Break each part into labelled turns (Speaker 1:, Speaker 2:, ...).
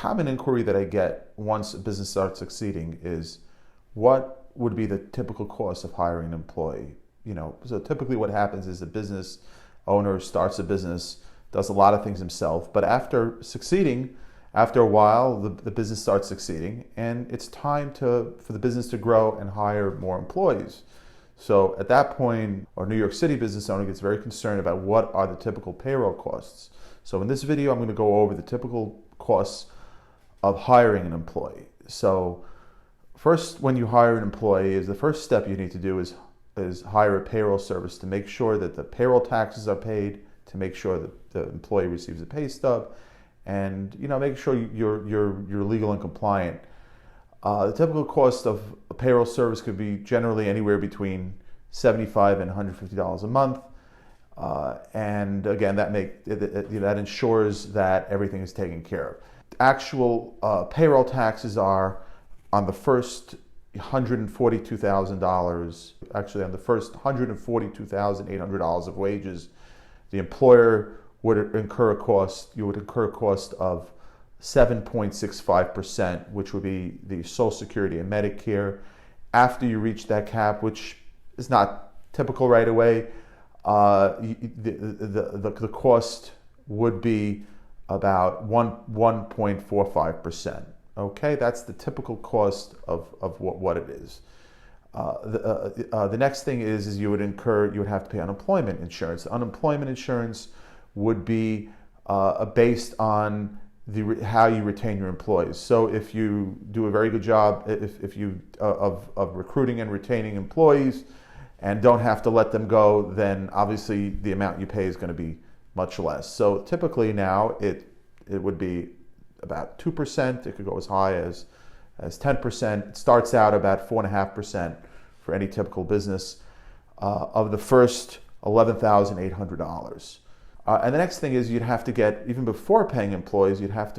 Speaker 1: common inquiry that I get once a business starts succeeding is, what would be the typical cost of hiring an employee? So typically what happens is a business owner starts a business, does a lot of things himself, but after a while, the business starts succeeding, and it's time for the business to grow and hire more employees. So at that point, our New York City business owner gets very concerned about what are the typical payroll costs. So in this video, I'm going to go over the typical costs of hiring an employee. So first, when you hire an employee, the first step you need to do is hire a payroll service to make sure that the payroll taxes are paid, to make sure that the employee receives a pay stub, and make sure you're legal and compliant. The typical cost of a payroll service could be generally anywhere between $75 and $150 a month, and again, that ensures that everything is taken care of. Actual payroll taxes are on the first $142,000. Actually, on the first $142,800 of wages, the employer would incur a cost. You would incur a cost of 7.65%, which would be the Social Security and Medicare. After you reach that cap, which is not typical right away, the cost would be about 1.45%. Okay, that's the typical cost of what it is. The next thing is you would have to pay unemployment insurance. Unemployment insurance would be based on how you retain your employees. So if you do a very good job of recruiting and retaining employees and don't have to let them go, then obviously the amount you pay is going to be much less. So typically now it would be about 2%. It could go as high as 10%. It starts out about 4.5% for any typical business of the first $11,800. And the next thing is you'd have to get, even before paying employees, you have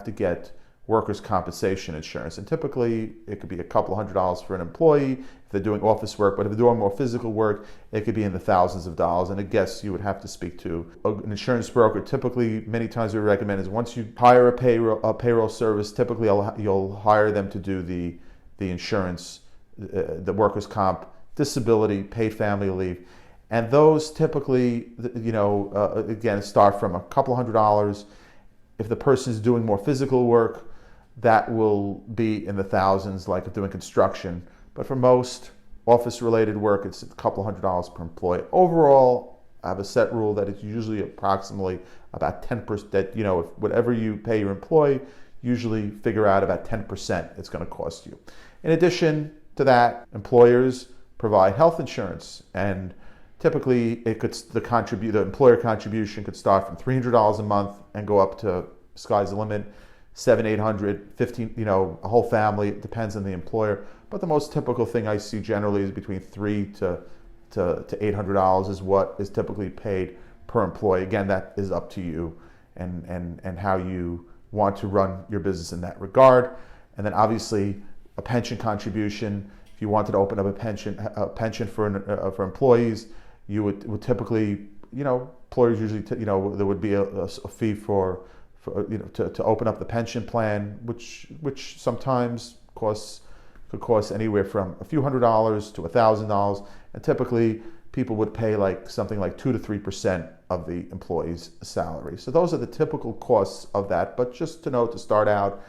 Speaker 1: to get workers' compensation insurance. And typically it could be a couple $100s for an employee if they're doing office work, but if they're doing more physical work, it could be in the thousands of dollars. And I guess you would have to speak to an insurance broker. Typically, many times we recommend is once you hire a payroll service, typically you'll hire them to do the insurance, the workers' comp, disability, paid family leave. And those typically, again, start from a couple $100s. If the person is doing more physical work, that will be in the thousands, like if doing construction. But for most office-related work, it's a couple $100s per employee. Overall, I have a set rule that it's usually approximately about 10%. That if whatever you pay your employee, usually figure out about 10% it's going to cost you. In addition to that, employers provide health insurance, and typically the employer contribution could start from $300 a month and go up to, sky's the limit, $700, $800, $15, a whole family. It depends on the employer. But the most typical thing I see generally is between $300 to $800 is what is typically paid per employee. Again, that is up to you and how you want to run your business in that regard. And then obviously a pension contribution. If you wanted to open up a pension for employees, you would typically, employers usually, there would be a fee to open up the pension plan, which sometimes could cost anywhere from a few $100s to $1,000, and typically people would pay something like 2 to 3% of the employee's salary. So those are the typical costs of that. But just to note, to start out,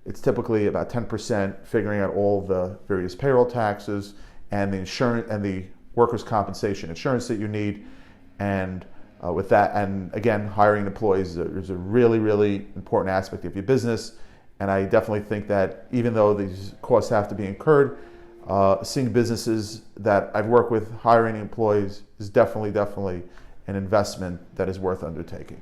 Speaker 1: it's typically about 10%, figuring out all the various payroll taxes and the insurance and the workers' compensation insurance that you need. And with that, and again, hiring employees is a really, really important aspect of your business. And I definitely think that even though these costs have to be incurred, seeing businesses that I've worked with hiring employees is definitely an investment that is worth undertaking.